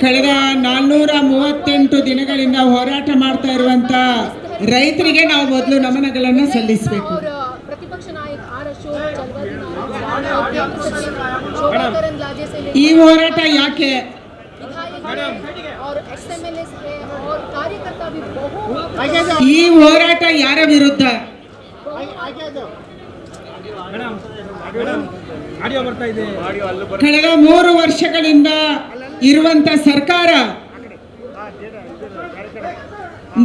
ಕಳೆದ 438 ದಿನಗಳಿಂದ ಹೋರಾಟ ಮಾಡ್ತಾ ಇರುವಂತ ರೈತರಿಗೆ ನಾವು ಮೊದಲು ನಮನಗಳನ್ನು ಸಲ್ಲಿಸಬೇಕು. ಈ ಹೋರಾಟ ಯಾಕೆ? ಈ ಹೋರಾಟ ಯಾರ ವಿರುದ್ಧ? ಕಳೆದ 3 ವರ್ಷಗಳಿಂದ ಇರುವಂತ ಸರ್ಕಾರ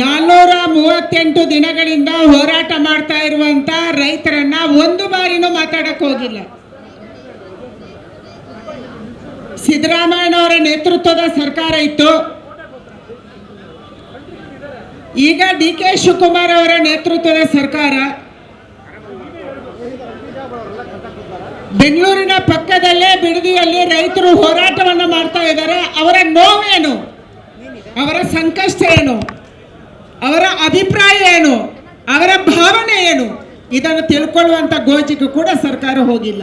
438 ದಿನಗಳಿಂದ ಹೋರಾಟ ಮಾಡ್ತಾ ಇರುವಂತ ರೈತರನ್ನ ಒಂದು ಬಾರಿನೂ ಮಾತಾಡಕ್ ಹೋಗಿಲ್ಲ. ಸಿದ್ದರಾಮಯ್ಯನವರ ನೇತೃತ್ವದ ಸರ್ಕಾರ ಇತ್ತು. ಈಗ DK ಶಿವಕುಮಾರ್ ಅವರ ನೇತೃತ್ವದ ಸರ್ಕಾರ ಬೆಂಗಳೂರಿನ ಪಕ್ಕದಲ್ಲೇ ಬಿಡದಿಯಲ್ಲಿ ರೈತರು ಹೋರಾಟವನ್ನು ಮಾಡ್ತಾ ಇದ್ದಾರೆ. ಅವರ ನೋವೇನು, ಅವರ ಸಂಕಷ್ಟ ಏನು, ಅವರ ಅಭಿಪ್ರಾಯ ಏನು, ಅವರ ಭಾವನೆ ಏನು, ಇದನ್ನು ತಿಳ್ಕೊಳ್ಳುವಂತ ಗೋಜಿಗೂ ಕೂಡ ಸರ್ಕಾರ ಹೋಗಿಲ್ಲ.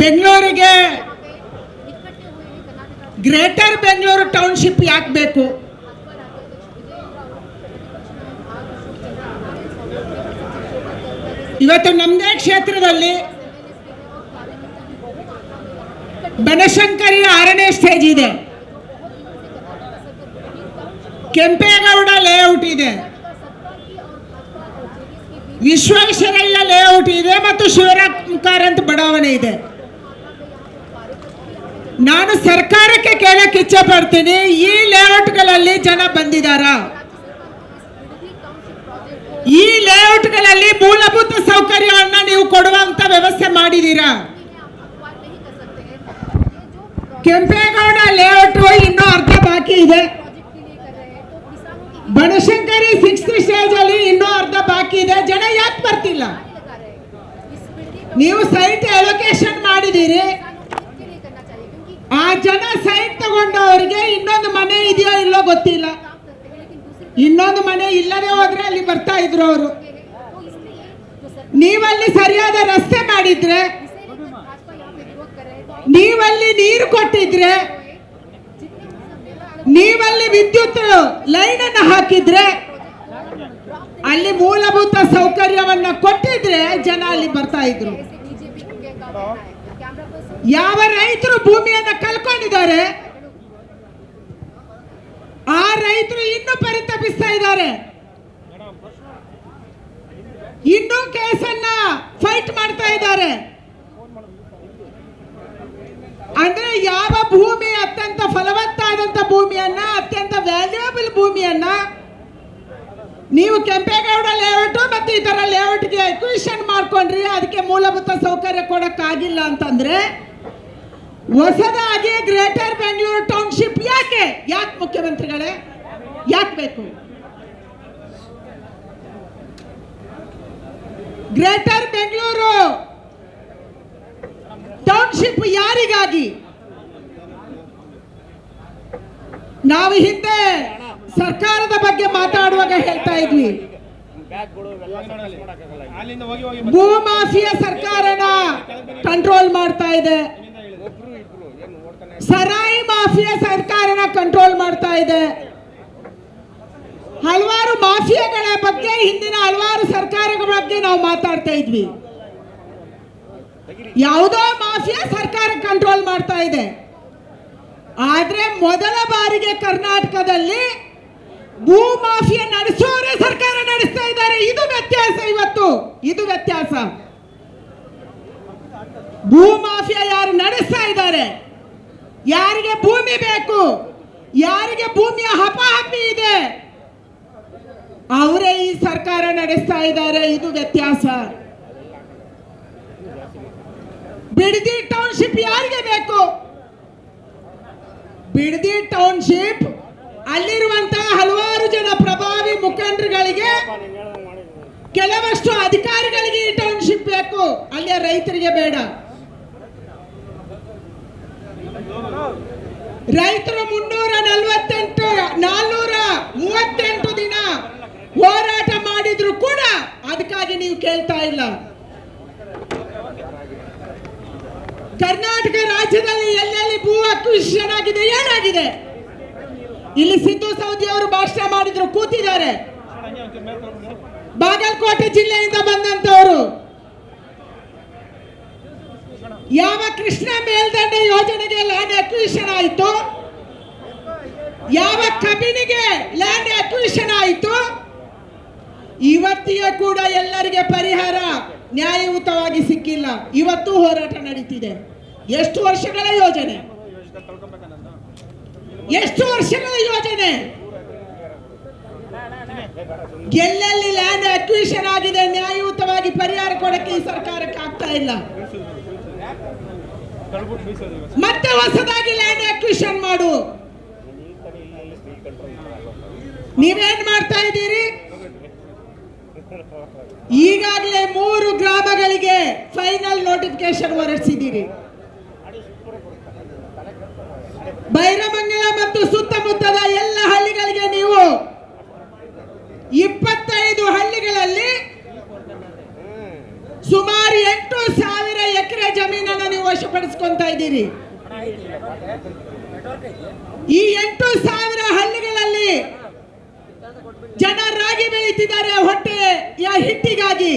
ಬೆಂಗಳೂರಿಗೆ ಗ್ರೇಟರ್ ಬೆಂಗಳೂರು ಟೌನ್ಶಿಪ್ ಯಾಕೆ ಬೇಕು? ಇವತ್ತು ನಮ್ಮದೇ ಕ್ಷೇತ್ರದಲ್ಲಿ ಬನಶಂಕರಿ 6ನೇ ಸ್ಟೇಜ್ ಇದೆ, ಕೆಂಪೇಗೌಡ ಲೇಔಟ್ ಇದೆ, ವಿಶ್ವೇಶ್ವರಯ್ಯ ಲೇಔಟ್ ಇದೆ ಮತ್ತು ಶಿವರಾಮ್ ಕಾರಂತ್ ಬಡಾವಣೆ ಇದೆ. ನಾನು ಸರ್ಕಾರಕ್ಕೆ ಕೇಳಕ್ಕೆ ಇಚ್ಛೆ ಪಡ್ತೀನಿ, ಈ ಲೇಔಟ್ಗಳಲ್ಲಿ ಜನ ಬಂದಿದ್ದಾರಾ? ಈ ಲೇಔಟ್ಗಳಲ್ಲಿ ಮೂಲಭೂತ ಸೌಕರ್ಯವನ್ನ ನೀವು ಕೊಡುವಂತ ವ್ಯವಸ್ಥೆ ಮಾಡಿದೀರಾ? ಕೆಂಪೇಗೌಡ ಲೇಔಟ್ ಇನ್ನೂ ಅರ್ಧ ಬಾಕಿ ಇದೆ, ಬನಶಂಕರಿ 6th ಸ್ಟೇಜ್ ಅಲ್ಲಿ ಇನ್ನೂ ಅರ್ಧ ಬಾಕಿ ಇದೆ. ಜನ ಯಾಕೆ ಬರ್ತಿಲ್ಲ? ನೀವು ಸೈಟ್ ಅಲೋಕೇಶನ್ ಮಾಡಿದೀರಿ, ಆ ಜನ ಸೈಟ್ ತಗೊಂಡವರಿಗೆ ಇನ್ನೊಂದು ಮನೆ ಇದೆಯೋ ಇಲ್ಲೋ ಗೊತ್ತಿಲ್ಲ. ಇನ್ನೊಂದು ಮನೆ ಇಲ್ಲದೆ ಹೋದ್ರೆ ಅಲ್ಲಿ ಬರ್ತಾ ಇದ್ರು ಅವರು. ನೀವಲ್ಲಿ ಸರಿಯಾದ ರಸ್ತೆ ಮಾಡಿದ್ರೆ, ನೀವಲ್ಲಿ ನೀರು ಕೊಟ್ಟಿದ್ರೆ, ನೀವಲ್ಲಿ ವಿದ್ಯುತ್ ಲೈನ್ ಅನ್ನು ಹಾಕಿದ್ರೆ, ಅಲ್ಲಿ ಮೂಲಭೂತ ಸೌಕರ್ಯವನ್ನ ಕೊಟ್ಟಿದ್ರೆ ಜನ ಅಲ್ಲಿ ಬರ್ತಾ ಇದ್ರು. ಯಾವ ರೈತರು ಭೂಮಿಯನ್ನ ಕಳ್ಕೊಂಡಿದ್ದಾರೆ ಆ ರೈತರು ಇನ್ನೂ ಪರಿತಪಿಸ್ತಾ ಇದ್ದಾರೆ, ಇನ್ನೂ ಕೇಸನ್ನ ಫೈಟ್ ಮಾಡ್ತಾ ಇದ್ದಾರೆ. ಅಂದ್ರೆ ಯಾವ ಭೂಮಿ ಅತ್ಯಂತ ಫಲವತ್ತಾದಂತ ಭೂಮಿಯನ್ನ, ಅತ್ಯಂತ ವ್ಯಾಲ್ಯೂಯಬಲ್ ಭೂಮಿಯನ್ನ ನೀವು ಕೆಂಪೇಗೌಡ ಲೇಔಟ್ ಮತ್ತು ಇತರ ಲೇಔಟ್ಗೆ ಅಕ್ವಿಷನ್ ಮಾಡ್ಕೊಂಡ್ರಿ, ಅದಕ್ಕೆ ಮೂಲಭೂತ ಸೌಕರ್ಯ ಕೊಡಕ್ಕಾಗಿಲ್ಲ ಅಂತಂದ್ರೆ ಹೊಸದಾಗಿ ಗ್ರೇಟರ್ ಬೆಂಗಳೂರು ಟೌನ್ಶಿಪ್ ಯಾಕೆ ಮುಖ್ಯಮಂತ್ರಿಗಳೇ ಯಾಕೆ ಬೇಕು? ಗ್ರೇಟರ್ ಬೆಂಗಳೂರು ಟೌನ್ಶಿಪ್ ಯಾರಿಗಾಗಿ? ನಾವು ಹಿಂದೆ ಸರ್ಕಾರದ ಬಗ್ಗೆ ಮಾತಾಡುವಾಗ ಹೇಳ್ತಾ ಇದ್ವಿ, ಭೂ ಮಾಫಿಯಾ ಸರ್ಕಾರನ ಕಂಟ್ರೋಲ್ ಮಾಡ್ತಾ ಇದೆ, ಸರಾಯಿ ಮಾಫಿಯಾ ಸರ್ಕಾರನ ಕಂಟ್ರೋಲ್ ಮಾಡ್ತಾ ಇದೆ. ಹಲವಾರು ಮಾಫಿಯಾಗಳ ಬಗ್ಗೆ, ಹಿಂದಿನ ಹಲವಾರು ಸರ್ಕಾರಗಳ ಬಗ್ಗೆ ನಾವು ಮಾತಾಡ್ತಾ ಇದ್ವಿ. ಯಾವುದೋ ಮಾಫಿಯಾ ಸರ್ಕಾರ ಕಂಟ್ರೋಲ್ ಮಾಡ್ತಾ ಇದೆ. ಆದ್ರೆ ಮೊದಲ ಬಾರಿಗೆ ಕರ್ನಾಟಕದಲ್ಲಿ ಭೂ ಮಾಫಿಯಾ ನಡೆಸೋರೇ ಸರ್ಕಾರ ನಡೆಸ್ತಾ ಇದ್ದಾರೆ. ಇದು ವ್ಯತ್ಯಾಸ. ಇವತ್ತು ಇದು ವ್ಯತ್ಯಾಸ. ಭೂ ಮಾಫಿಯಾ ಯಾರು ನಡೆಸ್ತಾ ಇದ್ದಾರೆ, ಯಾರಿಗೆ ಭೂಮಿ ಬೇಕು, ಯಾರಿಗೆ ಭೂಮಿಯ ಹಪಾಹಪಿ ಇದೆ, ಅವರೇ ಈ ಸರ್ಕಾರ ನಡೆಸ್ತಾ ಇದ್ದಾರೆ. ಇದು ವ್ಯತ್ಯಾಸ. ಬಿಡದಿ ಟೌನ್ಶಿಪ್ ಯಾರಿಗೆ ಬೇಕು? ಬಿಡದಿ ಟೌನ್ಶಿಪ್ ಅಲ್ಲಿರುವಂತಹ ಹಲವಾರು ಜನ ಪ್ರಭಾವಿ ಮುಖಂಡರುಗಳಿಗೆ, ಕೆಲವಷ್ಟು ಅಧಿಕಾರಿಗಳಿಗೆ ಈ ಟೌನ್ಶಿಪ್ ಬೇಕು, ಅಲ್ಲಿಯ ರೈತರಿಗೆ ಬೇಡ. ರೈತರು 438 ದಿನ ಹೋರಾಟ ಮಾಡಿದ್ರು ಕೂಡ ಅದಕ್ಕಾಗಿ ನೀವು ಕೇಳ್ತಾ ಇಲ್ಲ. ಕರ್ನಾಟಕ ರಾಜ್ಯದಲ್ಲಿ ಎಲ್ಲೆಲ್ಲಿ ಭೂ ಅಕ್ವಿಸಿಷನ್ ಆಗಿದೆ, ಏನಾಗಿದೆ? ಇಲ್ಲಿ ಸಿದ್ದು ಸೌದಿ ಅವರು ಭಾಷಣ ಮಾಡಿದ್ರು, ಕೂತಿದ್ದಾರೆ. ಬಾಗಲಕೋಟೆ ಜಿಲ್ಲೆಯಿಂದ ಬಂದಂತವರು ಯಾವ ಕೃಷ್ಣ ಮೇಲ್ದಂಡೆ ಯೋಜನೆಗೆ ಲ್ಯಾಂಡ್ ಅಕ್ವಿಸಿಷನ್ ಆಯಿತು, ಯಾವ ಕಬಿನಿಗೆ ಲ್ಯಾಂಡ್ ಅಕ್ವಿಸಿಷನ್ ಆಯಿತು, ಇವತ್ತಿಗೆ ಕೂಡ ಎಲ್ಲರಿಗೆ ಪರಿಹಾರ ನ್ಯಾಯಯುತವಾಗಿ ಸಿಕ್ಕಿಲ್ಲ. ಇವತ್ತು ಹೋರಾಟ ನಡೀತಿದೆ. ಎಷ್ಟು ವರ್ಷಗಳ ಯೋಜನೆ? ಎಷ್ಟು ವರ್ಷಗಳ ಯೋಜನೆ? ಎಲ್ಲೆಲ್ಲಿ ಲ್ಯಾಂಡ್ ಅಕ್ವಿಸಿಷನ್ ಆಗಿದೆ ನ್ಯಾಯಯುತವಾಗಿ ಪರಿಹಾರ ಕೊಡಕ್ಕೆ ಈ ಸರ್ಕಾರಕ್ಕೆ ಆಗ್ತಾ ಇಲ್ಲ. ಮತ್ತೆ ಹೊಸದಾಗಿ ಲ್ಯಾಂಡ್ ಅಕ್ವಿಸಿಷನ್ ಮಾಡು. ನೀವೇನ್ ಮಾಡ್ತಾ ಇದ್ದೀರಿ? ಈಗಾಗಲೇ 3 ಗ್ರಾಮಗಳಿಗೆ ಫೈನಲ್ ನೋಟಿಫಿಕೇಶನ್ ಹೊರಡಿಸಿದ್ದೀರಿ. ಬೈರಮಂಗಲ ಮತ್ತು ಸುತ್ತಮುತ್ತದ ಎಲ್ಲ ಹಳ್ಳಿಗಳಿಗೆ ನೀವು 25 ಹಳ್ಳಿಗಳಲ್ಲಿ ಸುಮಾರು 8,000 ಎಕರೆ ಜಮೀನನ್ನು ನೀವು ವಶಪಡಿಸಿಕೊಂತಾ ಇದ್ದೀರಿ. ಈ 8,000 ಹಳ್ಳಿಗಳಲ್ಲಿ ಜನ ರಾಗಿ ಬೆಳೀತಿದ್ದಾರೆ, ಹೊಟ್ಟೆಯ ಹಿಟ್ಟಿಗಾಗಿ.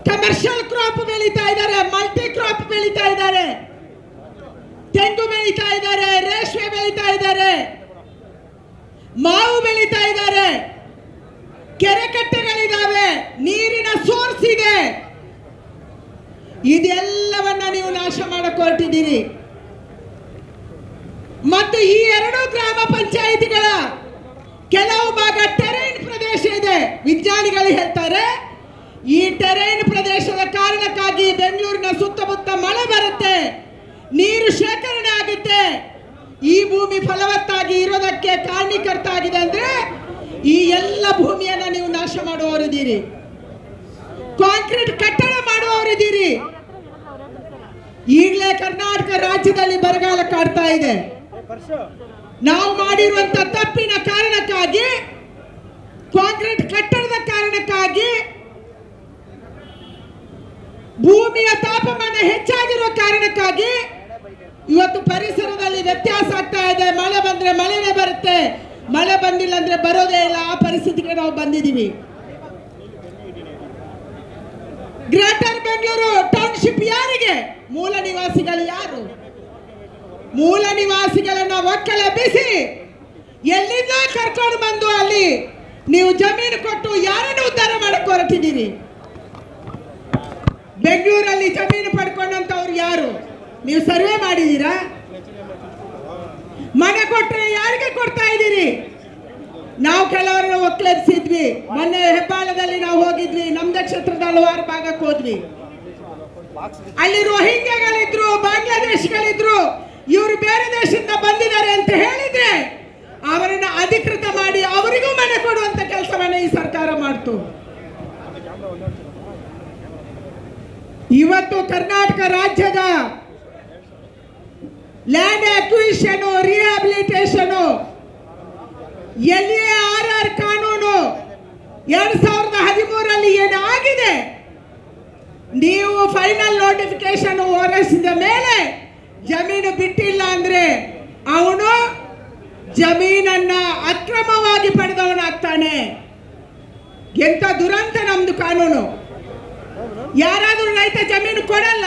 ಕಮರ್ಷಿಯಲ್ ಕ್ರಾಪ್ ಬೆಳೀತಾ ಇದ್ದಾರೆ, ಮಲ್ಟಿ ಕ್ರಾಪ್ ಬೆಳೀತಾ ಇದ್ದಾರೆ, ತೆಂಗು ಬೆಳೀತಾ ಇದ್ದಾರೆ, ರೇಷ್ಮೆ ಬೆಳೀತಾ ಇದ್ದಾರೆ, ಮಾವು ಬೆಳೀತಾ ಇದ್ದಾರೆ, ಕೆರೆ ಕಟ್ಟೆಗಳಿದ್ದಾವೆ, ನೀರಿನ ಸೋರ್ಸ್ ಇದೆ. ಇದೆಲ್ಲವನ್ನ ನೀವು ನಾಶ ಮಾಡಕ್ಕೆ ಹೊರಟಿದ್ದೀರಿ. ಮತ್ತು ಈ 2 ಗ್ರಾಮ ಪಂಚಾಯಿತಿಗಳ ಕೆಲವು ಭಾಗ ಟೆರೈನ್ ಪ್ರದೇಶ ಇದೆ. ವಿಜ್ಞಾನಿಗಳು ಹೇಳ್ತಾರೆ, ಈ ಟೆರೈನ್ ಪ್ರದೇಶದ ಕಾರಣಕ್ಕಾಗಿ ಬೆಂಗಳೂರಿನ ಸುತ್ತಮುತ್ತ ಮಳೆ ಬರುತ್ತೆ, ನೀರು ಶೇಖರಣೆ ಆಗುತ್ತೆ. ಈ ಭೂಮಿ ಫಲವತ್ತಾಗಿ ಇರೋದಕ್ಕೆ ಕಾರಣೀಕರ್ತ ಆಗಿದೆ ಅಂದ್ರೆ ಈ ಎಲ್ಲ ಭೂಮಿಯನ್ನ ನೀವು ನಾಶ ಮಾಡುವವರಿದ್ದೀರಿ, ಕಾಂಕ್ರೀಟ್ ಕಟ್ಟಡ ಮಾಡುವವರಿದ್ದೀರಿ. ಈಗಲೇ ಕರ್ನಾಟಕ ರಾಜ್ಯದಲ್ಲಿ ಬರಗಾಲ ಕಾಡ್ತಾ ಇದೆ. ನಾವು ಮಾಡಿರುವಂತ ತಪ್ಪಿನ ಕಾರಣಕ್ಕಾಗಿ, ಕಾಂಕ್ರೀಟ್ ಕಟ್ಟಡದ ಕಾರಣಕ್ಕಾಗಿ, ಭೂಮಿಯ ತಾಪಮಾನ ಹೆಚ್ಚಾಗಿರುವ ಕಾರಣಕ್ಕಾಗಿ ಇವತ್ತು ಪರಿಸರದಲ್ಲಿ ವ್ಯತ್ಯಾಸ ಆಗ್ತಾ ಇದೆ. ಮಳೆ ಬಂದ್ರೆ ಮಳೆನೇ ಬರುತ್ತೆ, ಮಳೆ ಬಂದಿಲ್ಲ ಅಂದ್ರೆ ಬರೋದೇ ಇಲ್ಲ. ಆ ಪರಿಸ್ಥಿತಿಗೆ ನಾವು ಬಂದಿದ್ದೀವಿ. ಗ್ರೇಟರ್ ಬೆಂಗಳೂರು ಟೌನ್ಶಿಪ್ ಯಾರಿಗೆ? ಮೂಲ ನಿವಾಸಿಗಳು ಯಾರು? ಮೂಲ ನಿವಾಸಿಗಳನ್ನ ಒಕ್ಕಲೆಬ್ಬಿಸಿ ಎಲ್ಲಿಂದ ಕರ್ಕೊಂಡು ಬಂದು ಅಲ್ಲಿ ನೀವು ಜಮೀನು ಕೊಟ್ಟು ಯಾರನ್ನು ಉದ್ಧಾರ ಮಾಡಕ್ಕೆ ಹೊರಟಿದ್ದೀರಿ? ಬೆಂಗಳೂರಲ್ಲಿ ಜಮೀನು ಪಡ್ಕೊಂಡಂತವ್ರು ಯಾರು? ನೀವು ಸರ್ವೆ ಮಾಡಿದ್ದೀರಾ? ಮನೆ ಕೊಟ್ಟರೆ ಯಾರಿಗೆ ಕೊಡ್ತಾ ಇದ್ದೀರಿ? ನಾವು ಕೆಲವರನ್ನು ಒಕ್ಕಲೆಬ್ಸಿದ್ವಿ. ಮೊನ್ನೆ ಹೆಬ್ಬಾಳದಲ್ಲಿ ನಾವು ಹೋಗಿದ್ವಿ, ನಮ್ದ ಕ್ಷೇತ್ರದ ಹಲವಾರು ಭಾಗಕ್ಕೆ ಹೋದ್ವಿ. ಅಲ್ಲಿ ರೋಹಿಂಗ್ಯಾಗಳಿದ್ರು, ಬಾಂಗ್ಲಾದೇಶಿಗಳಿದ್ರು. ಇವರು ಬೇರೆ ದೇಶದಿಂದ ಬಂದಿದ್ದಾರೆ ಅಂತ ಹೇಳಿದ್ರೆ ಅವರನ್ನ ಅಧಿಕೃತ ಮಾಡಿ ಅವರಿಗೂ ಮನೆ ಕೊಡುವಂತ ಕೆಲಸವನ್ನ ಈ ಸರ್ಕಾರ ಮಾಡ್ತು. ಇವತ್ತು ಕರ್ನಾಟಕ ರಾಜ್ಯದ ಲ್ಯಾಂಡ್ ಅಕ್ವಿಸಿಷನ್, ರಿಹ್ಯಾಬಿಲಿಟೇಷನ್, LARR ಕಾನೂನು 2013ರಲ್ಲಿ ಏನು ಆಗಿದೆ, ನೀವು ಫೈನಲ್ ನೋಟಿಫಿಕೇಶನ್ ಹೊರಡಿಸಿದ ಮೇಲೆ ಜಮೀನು ಬಿಟ್ಟಿಲ್ಲ ಅಂದ್ರೆ ಅವನು ಜಮೀನನ್ನ ಅಕ್ರಮವಾಗಿ ಪಡೆದವನಾಗ್ತಾನೆ. ಎಂತ ದುರಂತ ನಮ್ದು ಕಾನೂನು. ಯಾರಾದ್ರೂ ರೈತ ಜಮೀನು ಕೊಡಲ್ಲ,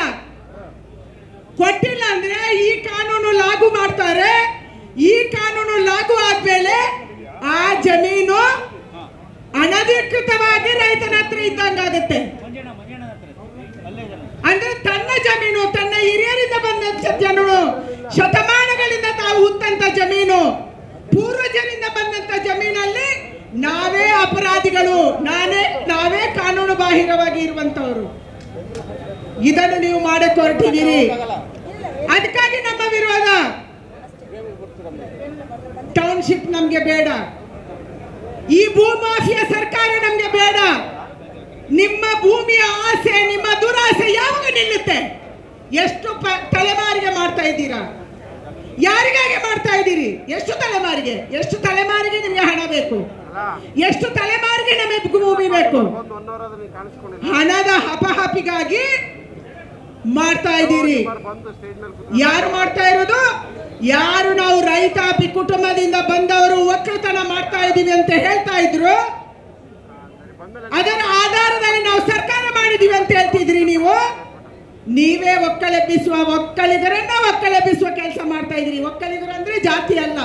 ಕೊಟ್ಟಿಲ್ಲ ಅಂದ್ರೆ ಈ ಕಾನೂನು ಲಾಗು ಮಾಡ್ತಾರೆ. ಈ ಕಾನೂನು ಲಾಗು ಆದ್ಮೇಲೆ ಆ ಜಮೀನು ಅನಧಿಕೃತವಾಗಿ ರೈತನ ಹತ್ರ ಇದ್ದಂಗಾಗುತ್ತೆ. ಅಂದ್ರೆ ತನ್ನ ಜಮೀನು, ತನ್ನ ಹಿರಿಯರಿಂದ ಬಂದಂತ ಜನರು ಶತಮಾನಗಳಿಂದ ತಾವು ಹುತ್ತಂತ ಜಮೀನು, ಪೂರ್ವಜರಿಂದ ಬಂದಂತ ಜಮೀನಲ್ಲಿ ನಾವೇ ಅಪರಾಧಿಗಳು, ನಾವೇ ಕಾನೂನು ಬಾಹಿರವಾಗಿ ಇರುವಂತವರು. ಇದನ್ನು ನೀವು ಮಾಡಕ್ಕೆ ಹೊರಟಿದ್ದೀರಿ. ಅದಕ್ಕಾಗಿ ನಮ್ಮ ವಿರೋಧ. ಟೌನ್ಶಿಪ್ ನಮ್ಗೆ ಬೇಡ, ಈ ಭೂಮಾಫಿಯಾ ಸರ್ಕಾರ ನಮ್ಗೆ ಬೇಡ. ನಿಮ್ಮ ಭೂಮಿಯ ಆಸೆ, ನಿಮ್ಮ ದುರಾಸೆ ಯಾವಾಗ ನಿಲ್ಲುತ್ತೆ? ಎಷ್ಟು ತಲೆಮಾರಿಗೆ ಮಾಡ್ತಾ ಇದ್ದೀರಾ? ಯಾರಿಗಾಗಿ ಮಾಡ್ತಾ ಇದ್ದೀರಿ? ಎಷ್ಟು ತಲೆಮಾರಿಗೆ ನಿಮ್ಗೆ ಹಣ ಬೇಕು? ಎಷ್ಟು ತಲೆಮಾರಿಗೆ ನಮಗೆ ಭೂಮಿ ಬೇಕು? ಹಣದ ಹಪಹಪಿಗಾಗಿ ಮಾಡ್ತಾ ಇದ್ದೀರಿ. ಯಾರು ಮಾಡ್ತಾ ಇರೋದು? ಯಾರು ನಾವು ರೈತಾಪಿ ಕುಟುಂಬದಿಂದ ಬಂದವರು ಒಕ್ಕಲತನ ಮಾಡ್ತಾ ಇದ್ದೀವಿ ಅಂತ ಹೇಳ್ತಾ ಇದ್ರು, ಅದರ ಆಧಾರದಲ್ಲಿ ನಾವು ಸರ್ಕಾರ ಮಾಡಿದೀವಿ ಅಂತ ಹೇಳ್ತಿದ್ರಿ. ನೀವೇ ಒಕ್ಕಲಿಗರನ್ನ ಒಕ್ಕಲೆಬ್ಬಿಸುವ ಕೆಲಸ ಮಾಡ್ತಾ ಇದ್ರಿ. ಒಕ್ಕಲಿಗರು ಅಂದ್ರೆ ಜಾತಿ ಅಲ್ಲ,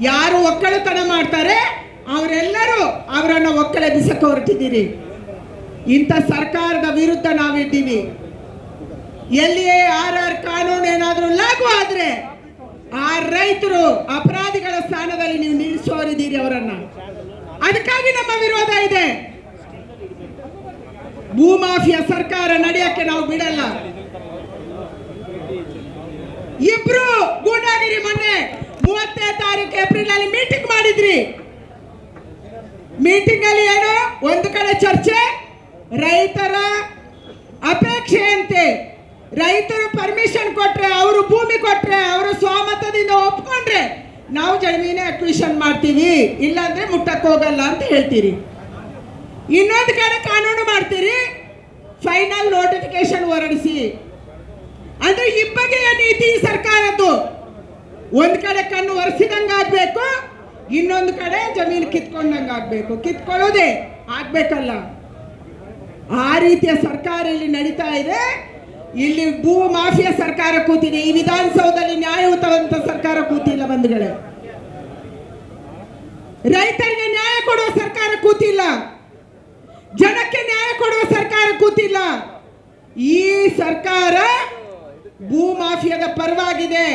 ಯಾರು ಒಕ್ಕಲತನ ಮಾಡ್ತಾರೆ ಅವರೆಲ್ಲರೂ ಅವರನ್ನ ಒಕ್ಕಲೆಬ್ಬಿಸಕ್ಕೆ ಹೊರಟಿದ್ದೀರಿ. ಇಂಥ ಸರ್ಕಾರದ ವಿರುದ್ಧ ನಾವಿದ್ದೀವಿ. ಎಲ್ಲಿಯೇ RR ಕಾನೂನು ಏನಾದರೂ ಲಾಗು ಆದ್ರೆ ಆ ರೈತರು ಅಪರಾಧಿಗಳ ಸ್ಥಾನದಲ್ಲಿ ನೀವು ನಿಲ್ಲಿಸೋರಿದ್ದೀರಿ ಅವರನ್ನ. ಅದಕ್ಕಾಗಿ ನಮ್ಮ ವಿರೋಧ ಇದೆ. ಭೂಮಾಫಿಯಾ ಸರ್ಕಾರ ನಡೆಯಕ್ಕೆ ನಾವು ಬಿಡಲ್ಲ. ಇಬ್ರು ಗೂಂಡಾಗಿರಿ ಮೊನ್ನೆ 30ನೇ ತಾರೀಕು ಏಪ್ರಿಲ್ ಅಲ್ಲಿ ಮೀಟಿಂಗ್ ಮಾಡಿದ್ರಿ. ಮೀಟಿಂಗ್ ಅಲ್ಲಿ ಏನು? ಒಂದು ಕಡೆ ಚರ್ಚೆ, ರೈತರ ಅಪೇಕ್ಷೆಯಂತೆ ರೈತರು ಪರ್ಮಿಷನ್ ಕೊಟ್ರೆ, ಅವರು ಭೂಮಿ ಕೊಟ್ರೆ, ಅವರು ಸ್ವಾಮತದಿಂದ ಒಪ್ಕೊಂಡ್ರೆ ನಾವು ಜಮೀನೇ ಅಕ್ವಿಷನ್ ಮಾಡ್ತೀವಿ, ಇಲ್ಲಾಂದ್ರೆ ಮುಟ್ಟಕ್ಕೆ ಹೋಗಲ್ಲ ಅಂತ ಹೇಳ್ತೀರಿ. ಇನ್ನೊಂದು ಕಡೆ ಕಾನೂನು ಮಾಡ್ತೀರಿ, ಫೈನಲ್ ನೋಟಿಫಿಕೇಶನ್ ಹೊರಡಿಸಿ. ಅಂದ್ರೆ ಇಬ್ಬಗೆಯ ನೀತಿ ಸರ್ಕಾರದ್ದು. ಒಂದ್ ಕಡೆ ಕಣ್ಣು ಒರೆಸಿದಂಗ ಆಗ್ಬೇಕು, ಇನ್ನೊಂದು ಕಡೆ ಜಮೀನು ಕಿತ್ಕೊಂಡಂಗ ಆಗ್ಬೇಕು. ಕಿತ್ಕೊಳ್ಳೋದೇ ಆಗ್ಬೇಕಲ್ಲ. ಆ ರೀತಿಯ ಸರ್ಕಾರ ಇಲ್ಲಿ ನಡೀತಾ ಇದೆ. ಇಲ್ಲಿ ಭೂ ಮಾಫಿಯಾ ಸರ್ಕಾರ ಕೂತಿದೆ. ಈ ವಿಧಾನಸೌಧದಲ್ಲಿ ನ್ಯಾಯಯುತವಂತ ಸರ್ಕಾರ ಕೂತಿಲ್ಲ ಬಂಧುಗಳೇ. ರೈತರಿಗೆ ನ್ಯಾಯ ಕೊಡುವ ಸರ್ಕಾರ ಕೂತಿಲ್ಲ, ಜನಕ್ಕೆ ನ್ಯಾಯ ಕೊಡುವ ಸರ್ಕಾರ ಕೂತಿಲ್ಲ. ಈ ಸರ್ಕಾರ ಭೂ ಮಾಫಿಯಾದ ಪರವಾಗಿದೆ.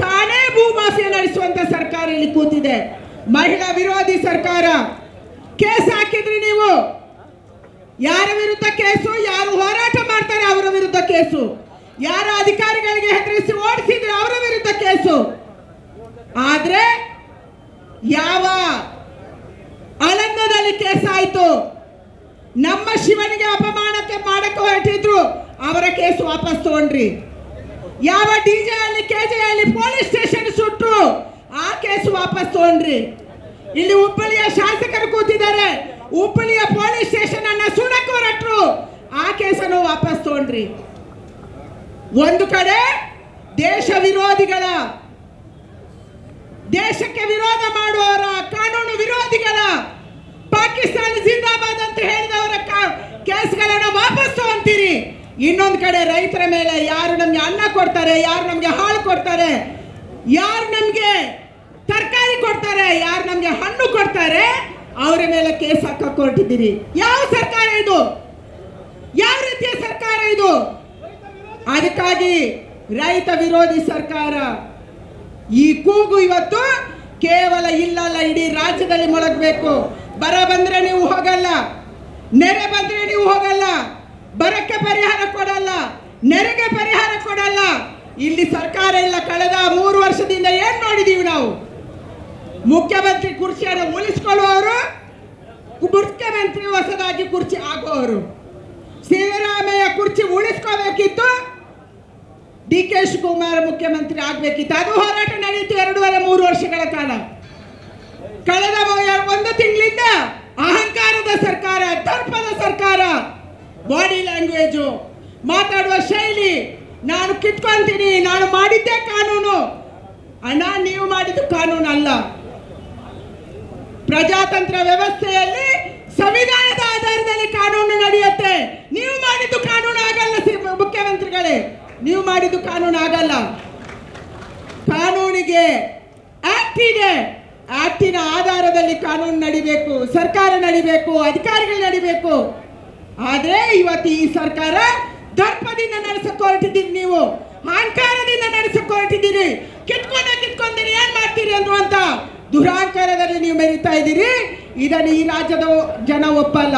ತಾನೇ ಭೂ ಮಾಫಿಯಾ ನಡೆಸುವಂತ ಸರ್ಕಾರ ಇಲ್ಲಿ ಕೂತಿದೆ. ಮಹಿಳಾ ವಿರೋಧಿ ಸರ್ಕಾರ. ಕೇಸ್ ಹಾಕಿದ್ರಿ ನೀವು. ಯಾರ ವಿರುದ್ಧ ಕೇಸು? ಯಾರು ಹೋರಾಟ ಮಾಡ್ತಾರೆ ಅವರ ವಿರುದ್ಧ ಕೇಸು. ಯಾರ ಅಧಿಕಾರಿಗಳಿಗೆ ಹೆದರಿಸಿ ಓಡಿಸಿದ್ರೆ ಅವರ ವಿರುದ್ಧ ಕೇಸು. ಆದ್ರೆ ಯಾವ ಆನಂದದಲ್ಲಿ ಕೇಸ್ ಆಯ್ತು? ನಮ್ಮ ಶಿವನಿಗೆ ಅಪಮಾನಕ್ಕೆ ಮಾಡಕ್ಕೆ ಹೊರಟಿದ್ರು, ಅವರ ಕೇಸು ವಾಪಸ್ ತಗೊಂಡ್ರಿ. ಯಾವ DJ ಅಲ್ಲಿ KJ ಅಲ್ಲಿ ಪೊಲೀಸ್ ಸ್ಟೇಷನ್ ಸುಟ್ರು, ಆ ಕೇಸು ವಾಪಸ್ ತಗೊಂಡ್ರಿ. ಇಲ್ಲಿ ಹುಬ್ಬಳ್ಳಿಯ ಶಾಸಕರು ಕೂತಿದ್ದಾರೆ, ಹುಬ್ಬಳ್ಳಿಯ ಪೊಲೀಸ್ ಸ್ಟೇಷನ್ ಅನ್ನ ಸುಡಕ್ಕೆ ಹೊರಟ್ರು, ಆ ಕೇಸನ್ನು ವಾಪಸ್ ತಗೊಂಡ್ರಿ. ಒಂದು ಕಡೆ ದೇಶ ವಿರೋಧಿಗಳ, ದೇಶಕ್ಕೆ ವಿರೋಧ ಮಾಡುವವರ, ಕಾನೂನು ವಿರೋಧಿಗಳ, ಪಾಕಿಸ್ತಾನ ಜಿಂದಾಬಾದ್ ಅಂತ ಹೇಳಿದವರ ಕೇಸ್ಗಳನ್ನ ವಾಪಸ್ ತಗೊಂತೀರಿ. ಇನ್ನೊಂದು ಕಡೆ ರೈತರ ಮೇಲೆ ಯಾರು ನಮ್ಗೆ ಅನ್ನ ಕೊಡ್ತಾರೆ, ಯಾರು ನಮ್ಗೆ ಹಾಲು ಕೊಡ್ತಾರೆ, ಯಾರು ನಮ್ಗೆ ತರಕಾರಿ ಕೊಡ್ತಾರೆ, ಯಾರು ನಮ್ಗೆ ಹಣ್ಣು ಕೊಡ್ತಾರೆ, ಅವರ ಮೇಲೆ ಕೇಸ್ ಹಾಕಕ್ಕೆ ಹೊರಟಿದ್ದೀರಿ. ಯಾವ ಸರ್ಕಾರ ಇದು? ಯಾವ ರೀತಿಯ ಸರ್ಕಾರ ಇದು? ಅದಕ್ಕಾಗಿ ರೈತ ವಿರೋಧಿ ಸರ್ಕಾರ. ಈ ಕೂಗು ಇವತ್ತು ಕೇವಲ ಇಲ್ಲಲ್ಲ, ಇಡೀ ರಾಜ್ಯದಲ್ಲಿ ಮೊಳಗಬೇಕು. ಬರ ಬಂದ್ರೆ ನೀವು ಹೋಗಲ್ಲ, ನೆರೆ ಬಂದ್ರೆ ನೀವು ಹೋಗಲ್ಲ, ಬರಕ್ಕೆ ಪರಿಹಾರ ಕೊಡಲ್ಲ, ನೆರೆಗೆ ಪರಿಹಾರ ಕೊಡಲ್ಲ. ಇಲ್ಲಿ ಸರ್ಕಾರ ಇಲ್ಲ. ಕಳೆದ 3 ವರ್ಷದಿಂದ ಏನ್ ನೋಡಿದೀವಿ ನಾವು? ಮುಖ್ಯಮಂತ್ರಿ ಕುರ್ಚಿಯನ್ನು ಉಳಿಸ್ಕೊಳ್ಳುವವರು, ಮುಖ್ಯಮಂತ್ರಿ ಹೊಸದಾಗಿ ಕುರ್ಚಿ ಆಗುವವರು. ಸಿದ್ದರಾಮಯ್ಯ ಕುರ್ಚಿ ಉಳಿಸ್ಕೋಬೇಕಿತ್ತು, DK ಶಿವಕುಮಾರ್ ಮುಖ್ಯಮಂತ್ರಿ ಆಗ್ಬೇಕಿತ್ತು. ಅದು ಹೋರಾಟ ನಡೆಯಿತು 2.5-3 ವರ್ಷಗಳ ಕಾಲ. ಕಳೆದ 1 ತಿಂಗಳಿಂದ ಅಹಂಕಾರದ ಸರ್ಕಾರ, ದರ್ಪದ ಸರ್ಕಾರ, ಬಾಡಿ ಲ್ಯಾಂಗ್ವೇಜು, ಮಾತಾಡುವ ಶೈಲಿ, ನಾನು ಕಿತ್ಕೊಂತೀನಿ, ನಾನು ಮಾಡಿದ್ದೇ ಕಾನೂನು. ಅಣ್ಣ, ನೀವು ಮಾಡಿದ್ದು ಕಾನೂನು ಅಲ್ಲ. ಪ್ರಜಾತಂತ್ರ ವ್ಯವಸ್ಥೆಯಲ್ಲಿ ಸಂವಿಧಾನದ ಆಧಾರದಲ್ಲಿ ಕಾನೂನು ನಡೆಯುತ್ತೆ. ನೀವು ಮಾಡಿದ್ದು ಕಾನೂನು ಆಗಲ್ಲ. ಮುಖ್ಯಮಂತ್ರಿಗಳೇ, ನೀವು ಮಾಡಿದ್ದು ಕಾನೂನು ಆಗಲ್ಲ. ಕಾನೂನಿಗೆ ಆಕ್ಟ್ ಇದೆ. ಆಕ್ಟಿನ ಆಧಾರದಲ್ಲಿ ಕಾನೂನು ನಡಿಬೇಕು, ಸರ್ಕಾರ ನಡಿಬೇಕು, ಅಧಿಕಾರಿಗಳು ನಡಿಬೇಕು. ಆದ್ರೆ ಇವತ್ತು ಈ ಸರ್ಕಾರ ದರ್ಪದಿಂದ ನಡೆಸಕ್ಕೆ ಹೊರಟಿದ್ದೀರಿ, ನೀವು ಅಹಂಕಾರದಿಂದ ನಡೆಸಕ್ಕೆ ಹೊರಟಿದ್ದೀರಿ. ಕಿತ್ಕೊಂಡ್ರೆ ಏನ್ ಮಾಡ್ತೀರಿ ಅನ್ನುವಂತ ದುರಾಂಕಾರದಲ್ಲಿ ನೀವು ಮೆರಿತಾ ಇದ್ದೀರಿ. ಇದನ್ನು ಈ ರಾಜ್ಯದ ಜನ ಒಪ್ಪಲ್ಲ.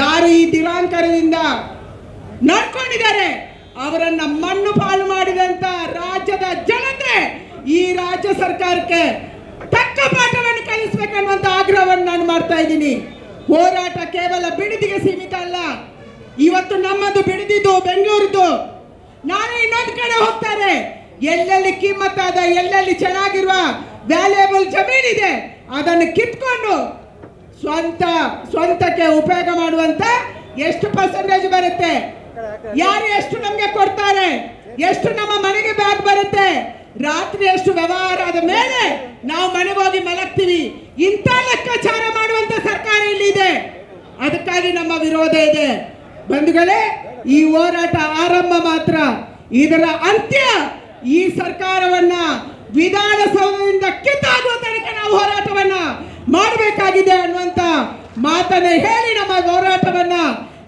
ಯಾರು ಈ ದುರಾಂಕಾರದಿಂದ ನಡ್ಕೊಂಡಿದ್ದಾರೆ ಅವರನ್ನ ಮಣ್ಣು ಪಾಲು ಮಾಡಿದಂತ ರಾಜ್ಯದ ಜನತೆ ಈ ರಾಜ್ಯ ಸರ್ಕಾರಕ್ಕೆ ತಕ್ಕ ಪಾಠವನ್ನು ಕಲಿಸಬೇಕನ್ನುವಂತ ಆಗ್ರಹವನ್ನು ನಾನು ಮಾಡ್ತಾ ಇದ್ದೀನಿ. ಹೋರಾಟ ಕೇವಲ ಬಿಡದಿಗೆ ಸೀಮಿತ ಅಲ್ಲ. ಇವತ್ತು ನಮ್ಮದು ಬಿಡದಿದ್ದು ಬೆಂಗಳೂರಿದ್ದು, ನಾಳೆ ಇನ್ನೊಂದು ಕಡೆ ಹೋಗ್ತಾರೆ. ಎಲ್ಲೆಲ್ಲಿ ಕಿಮ್ಮತ್ತಾದ, ಎಲ್ಲೆಲ್ಲಿ ಚೆನ್ನಾಗಿರುವ ವ್ಯಾಲ್ಯೂಯಬಲ್ ಜಮೀನಿದೆ ಅದನ್ನು ಕಿತ್ಕೊಂಡು ಸ್ವಂತಕ್ಕೆ ಉಪಯೋಗ ಮಾಡುವಂತ ಎಷ್ಟು ಪರ್ಸೆಂಟೇಜ್ ಬರುತ್ತೆ, ಯಾರು ಎಷ್ಟು ನಮ್ಗೆ ಕೊಡ್ತಾರೆ, ಎಷ್ಟು ನಮ್ಮ ಮನೆಗೆ ಬ್ಯಾಗ್ ಬರುತ್ತೆ, ರಾತ್ರಿ ಎಷ್ಟು ವ್ಯವಹಾರ ಆದ ಮೇಲೆ ನಾವು ಮನೆಗೆ ಹೋಗಿ ಮಲಗ್ತೀವಿ. ಇಂಥ ಲೆಕ್ಕಾಚಾರ ಮಾಡುವಂತ ಸರ್ಕಾರ ಇಲ್ಲಿದೆ. ಅದಕ್ಕಾಗಿ ನಮ್ಮ ವಿರೋಧ ಇದೆ ಬಂಧುಗಳೇ. ಈ ಹೋರಾಟ ಆರಂಭ ಮಾತ್ರ, ಇದರ ಅಂತ್ಯ ಈ ಸರ್ಕಾರವನ್ನ ವಿಧಾನಸೌಧದಿಂದ ಕಿತ್ತಾಗುವ ತನಕ ನಾವು ಹೋರಾಟವನ್ನ ಮಾಡಬೇಕಾಗಿದೆ ಅನ್ನುವಂತ ಮಾತನ್ನ ಹೇಳಿ ನಮ್ಮ ಹೋರಾಟವನ್ನ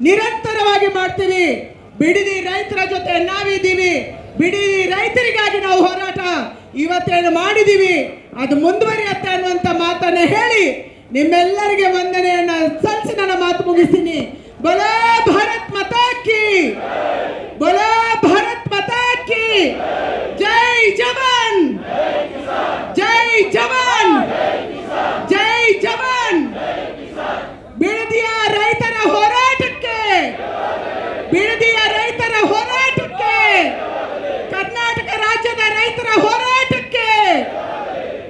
ನಿರಂತರವಾಗಿ ಮಾಡ್ತೀವಿ. ಬಿಡದಿ ರೈತರ ಜೊತೆ ನಾವಿದ್ದೀವಿ. ಬಿಡದಿ ರೈತರಿಗಾಗಿ ನಾವು ಹೋರಾಟ ಇವತ್ತೇನು ಮಾಡಿದೀವಿ ಅದು ಮುಂದುವರಿಯುತ್ತೆ ಅನ್ನುವಂತ ಮಾತನ್ನ ಹೇಳಿ ನಿಮ್ಮೆಲ್ಲರಿಗೆ ವಂದನೆಯನ್ನ ಸಲ್ಲಿಸಿ ನನ್ನ ಮಾತು ಮುಗಿಸ್ತೀನಿ. ಬೋಲೋ ಭಾರತ್ ಮಾತಾ ಕಿ, ಬೋಲೋ ಭಾರತ್ ಮಾತಾ ಕಿ, ಜೈ ಜವಾನ್, ಜೈ ಜವಾನ್, ಜೈ ಜವಾನ್. ಬಿಡದಿಯ ರೈತರ ಹೋರಾಟಕ್ಕೆ, ಬಿಡದಿಯ ರೈತರ ಹೋರಾಟಕ್ಕೆ, ಕರ್ನಾಟಕ ರಾಜ್ಯದ ರೈತರ ಹೋರಾಟ